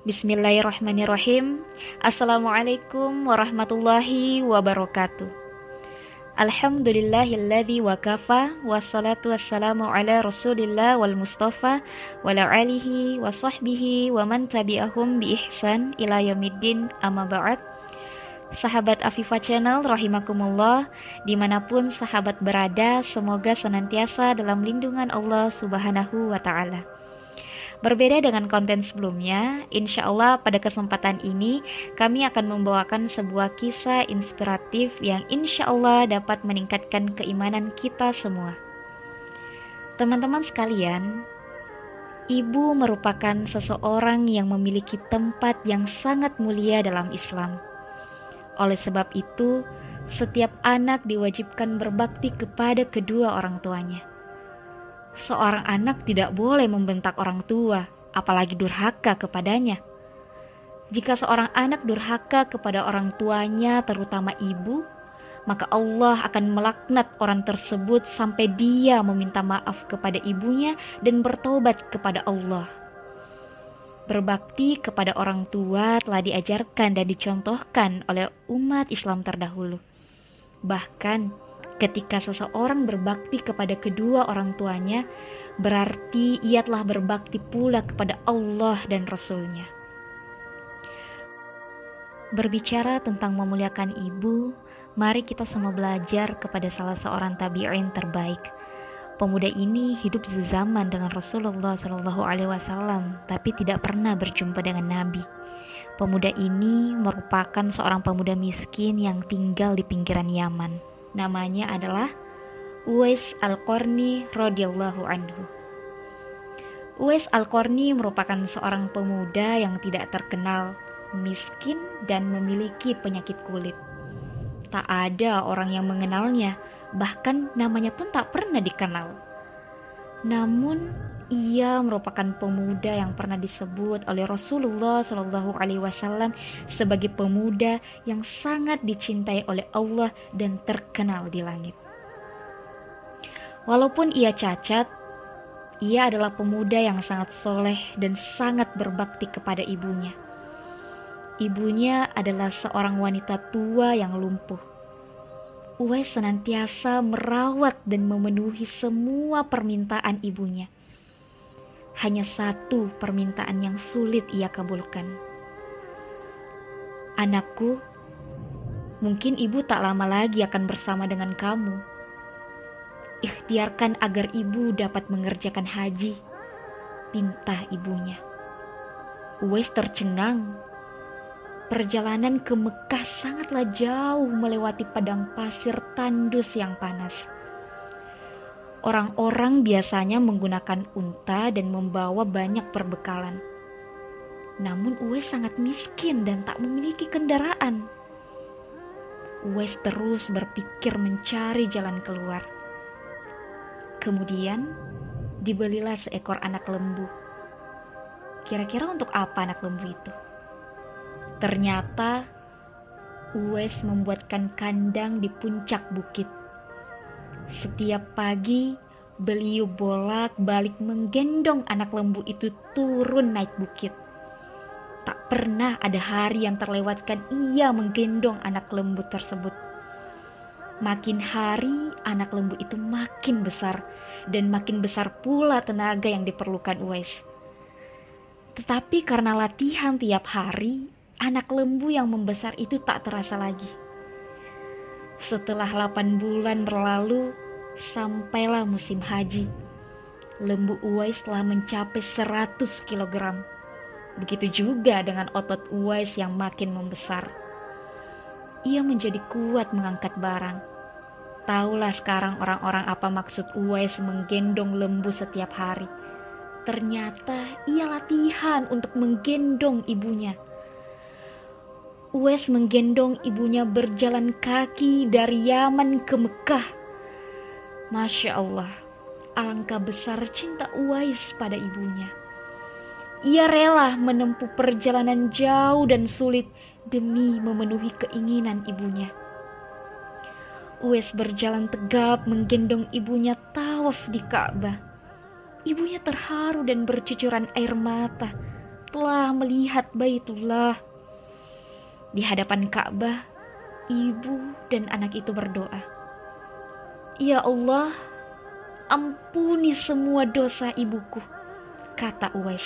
Bismillahirrahmanirrahim. Assalamualaikum warahmatullahi wabarakatuh. Alhamdulillahilladzi wakafa, wassalatu wassalamu ala rasulillah wal mustafa wala alihi wa sahbihi wa man tabi'ahum bi ihsan ila yaumiddin, amma ba'd. Sahabat Afifa Channel rahimakumullah, dimanapun sahabat berada, semoga senantiasa dalam lindungan Allah subhanahu wa ta'ala. Berbeda dengan konten sebelumnya, insya Allah pada kesempatan ini kami akan membawakan sebuah kisah inspiratif yang insya Allah dapat meningkatkan keimanan kita semua. Teman-teman sekalian, ibu merupakan seseorang yang memiliki tempat yang sangat mulia dalam Islam. Oleh sebab itu, setiap anak diwajibkan berbakti kepada kedua orang tuanya. Seorang anak tidak boleh membentak orang tua, apalagi durhaka kepadanya. Jika seorang anak durhaka kepada orang tuanya, terutama ibu, maka Allah akan melaknat orang tersebut sampai dia meminta maaf kepada ibunya dan bertobat kepada Allah. Berbakti kepada orang tua telah diajarkan dan dicontohkan oleh umat Islam terdahulu. Bahkan ketika seseorang berbakti kepada kedua orang tuanya, berarti ia telah berbakti pula kepada Allah dan Rasul-Nya. Berbicara tentang memuliakan ibu, mari kita semua belajar kepada salah seorang tabi'in terbaik. Pemuda ini hidup sezaman dengan Rasulullah SAW, tapi tidak pernah berjumpa dengan Nabi. Pemuda ini merupakan seorang pemuda miskin yang tinggal di pinggiran Yaman. Namanya adalah Uwais Al-Qarni radhiyallahu anhu. Uwais Al-Qarni merupakan seorang pemuda yang tidak terkenal, miskin, dan memiliki penyakit kulit. Tak ada orang yang mengenalnya, bahkan namanya pun tak pernah dikenal. Namun, ia merupakan pemuda yang pernah disebut oleh Rasulullah SAW sebagai pemuda yang sangat dicintai oleh Allah dan terkenal di langit. Walaupun ia cacat, ia adalah pemuda yang sangat soleh dan sangat berbakti kepada ibunya. Ibunya adalah seorang wanita tua yang lumpuh. Uwais senantiasa merawat dan memenuhi semua permintaan ibunya. Hanya satu permintaan yang sulit ia kabulkan. Anakku, mungkin ibu tak lama lagi akan bersama dengan kamu. Ikhtiarkan agar ibu dapat mengerjakan haji, pinta ibunya. Uwais tercengang. Perjalanan ke Mekah sangatlah jauh melewati padang pasir tandus yang panas. Orang-orang biasanya menggunakan unta dan membawa banyak perbekalan. Namun Uwais sangat miskin dan tak memiliki kendaraan. Uwais terus berpikir mencari jalan keluar. Kemudian dibelilah seekor anak lembu. Kira-kira untuk apa anak lembu itu? Ternyata Uwais membuatkan kandang di puncak bukit. Setiap pagi, beliau bolak-balik menggendong anak lembu itu turun naik bukit. Tak pernah ada hari yang terlewatkan ia menggendong anak lembu tersebut. Makin hari, anak lembu itu makin besar, dan makin besar pula tenaga yang diperlukan Uwais. Tetapi karena latihan tiap hari, anak lembu yang membesar itu tak terasa lagi. Setelah 8 bulan berlalu, sampailah musim haji. Lembu Uwais telah mencapai 100 kg. Begitu juga dengan otot Uwais yang makin membesar. Ia menjadi kuat mengangkat barang. Taulah sekarang orang-orang apa maksud Uwais menggendong lembu setiap hari. Ternyata ia latihan untuk menggendong ibunya. Uwais menggendong ibunya berjalan kaki dari Yaman ke Mekah. Masya Allah, alangkah besar cinta Uwais pada ibunya. Ia rela menempuh perjalanan jauh dan sulit demi memenuhi keinginan ibunya. Uwais berjalan tegap menggendong ibunya, tahu tawaf di Ka'bah. Ibunya terharu dan bercucuran air mata telah melihat Baitullah. Di hadapan Ka'bah, ibu dan anak itu berdoa, "Ya Allah, ampuni semua dosa ibuku," kata Uwais.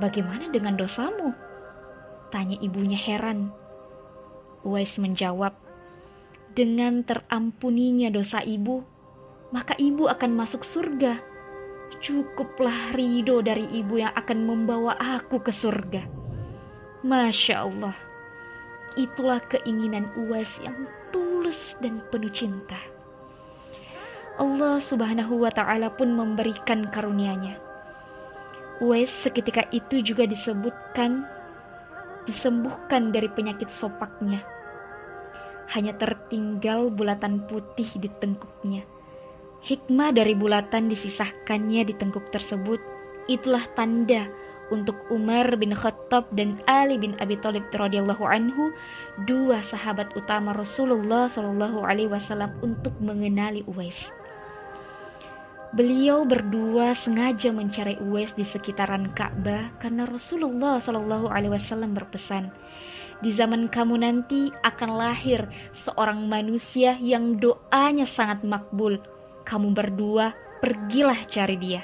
"Bagaimana dengan dosamu?" tanya ibunya heran. Uwais menjawab, "Dengan terampuninya dosa ibu, maka ibu akan masuk surga. Cukuplah ridho dari ibu yang akan membawa aku ke surga." Masya Allah, itulah keinginan Uwais yang tulus dan penuh cinta. Allah Subhanahu wa Ta'ala pun memberikan karunia-Nya. Uwais seketika itu juga disembuhkan dari penyakit sopaknya. Hanya tertinggal bulatan putih di tengkuknya. Hikmah dari bulatan disisahkannya di tengkuk tersebut, itulah tanda untuk Umar bin Khattab dan Ali bin Abi Thalib radhiyallahu anhu, dua sahabat utama Rasulullah Shallallahu alaihi wasallam, untuk mengenali Uwais. Beliau berdua sengaja mencari Uwais di sekitaran Ka'bah karena Rasulullah Shallallahu alaihi wasallam berpesan, "Di zaman kamu nanti akan lahir seorang manusia yang doanya sangat makbul. Kamu berdua pergilah cari dia.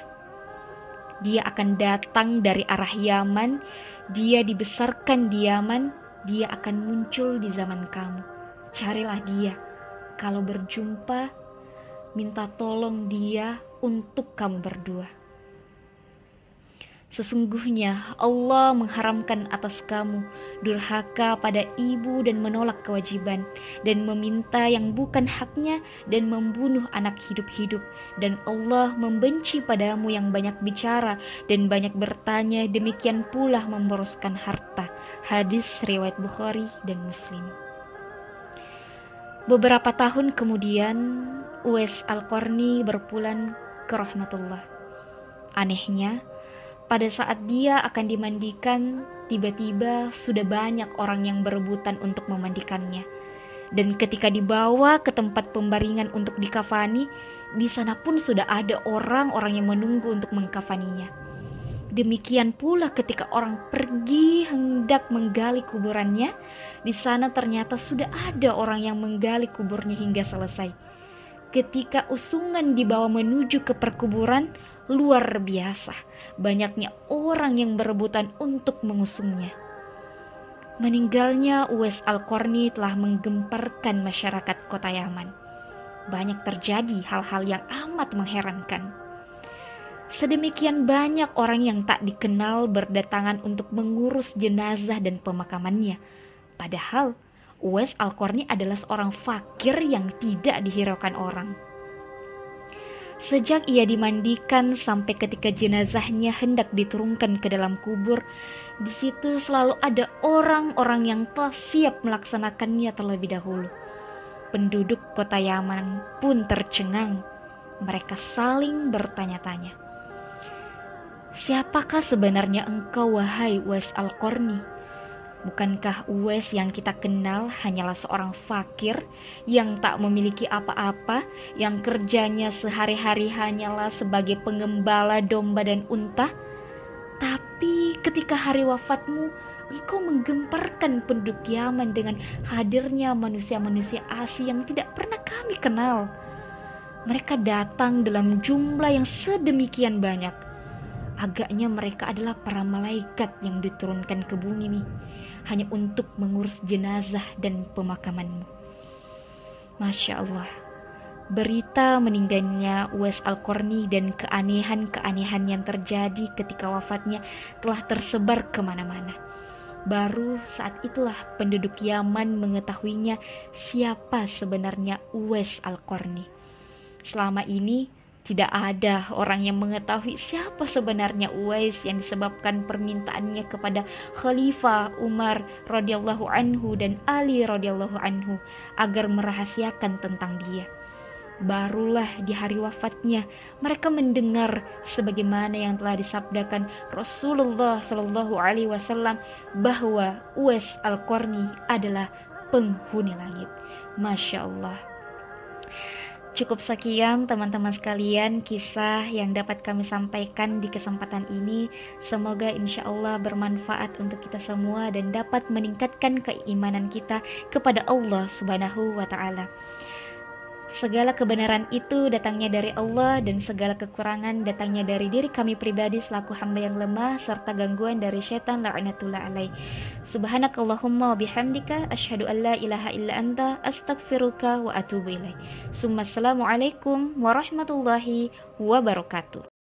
Dia akan datang dari arah Yaman. Dia dibesarkan di Yaman. Dia akan muncul di zaman kamu. Carilah dia. Kalau berjumpa, minta tolong dia untuk kamu berdua. Sesungguhnya Allah mengharamkan atas kamu durhaka pada ibu dan menolak kewajiban, dan meminta yang bukan haknya, dan membunuh anak hidup-hidup. Dan Allah membenci padamu yang banyak bicara dan banyak bertanya, demikian pula memboroskan harta." Hadis riwayat Bukhari dan Muslim. Beberapa tahun kemudian, Uwais Al-Qarni berpulang ke rahmatullah. Anehnya, pada saat dia akan dimandikan, tiba-tiba sudah banyak orang yang berebutan untuk memandikannya. Dan ketika dibawa ke tempat pembaringan untuk dikafani, di sana pun sudah ada orang-orang yang menunggu untuk mengkafaninya. Demikian pula ketika orang pergi hendak menggali kuburannya, di sana ternyata sudah ada orang yang menggali kuburnya hingga selesai. Ketika usungan dibawa menuju ke perkuburan, luar biasa banyaknya orang yang berebutan untuk mengusungnya. Meninggalnya Uwais Al-Qarni telah menggemparkan masyarakat kota Yaman. Banyak terjadi hal-hal yang amat mengherankan. Sedemikian banyak orang yang tak dikenal berdatangan untuk mengurus jenazah dan pemakamannya. Padahal Uwais Al-Qarni adalah seorang fakir yang tidak dihiraukan orang. Sejak ia dimandikan sampai ketika jenazahnya hendak diturunkan ke dalam kubur, di situ selalu ada orang-orang yang telah siap melaksanakannya terlebih dahulu. Penduduk kota Yaman pun tercengang. Mereka saling bertanya-tanya, "Siapakah sebenarnya engkau, wahai Uwais Al-Qarni? Bukankah Uwais yang kita kenal hanyalah seorang fakir yang tak memiliki apa-apa, yang kerjanya sehari-hari hanyalah sebagai pengembala domba dan unta? Tapi ketika hari wafatmu, engkau menggemparkan penduduk Yaman dengan hadirnya manusia-manusia asing yang tidak pernah kami kenal. Mereka datang dalam jumlah yang sedemikian banyak. Agaknya mereka adalah para malaikat yang diturunkan ke bumi nih, hanya untuk mengurus jenazah dan pemakamanmu." Masya Allah, berita meninggalnya Uwais Al-Qarni dan keanehan-keanehan yang terjadi ketika wafatnya telah tersebar kemana-mana. Baru saat itulah penduduk Yaman mengetahuinya siapa sebenarnya Uwais Al-Qarni. Selama ini tidak ada orang yang mengetahui siapa sebenarnya Uwais, yang disebabkan permintaannya kepada Khalifah Umar radhiyallahu anhu dan Ali radhiyallahu anhu agar merahasiakan tentang dia. Barulah di hari wafatnya mereka mendengar sebagaimana yang telah disabdakan Rasulullah Shallallahu alaihi wasallam bahwa Uwais Al-Qarni adalah penghuni langit. Masya Allah. Cukup sekian teman-teman sekalian kisah yang dapat kami sampaikan di kesempatan ini. Semoga insya Allah bermanfaat untuk kita semua dan dapat meningkatkan keimanan kita kepada Allah Subhanahu wa Ta'ala. Segala kebenaran itu datangnya dari Allah dan segala kekurangan datangnya dari diri kami pribadi selaku hamba yang lemah serta gangguan dari syaitan la'natullah alaih. Subhanakallahumma wa bihamdika asyhadu an la ilaha illa anta astaghfiruka wa atubu ilaih. Assalamualaikum warahmatullahi wabarakatuh.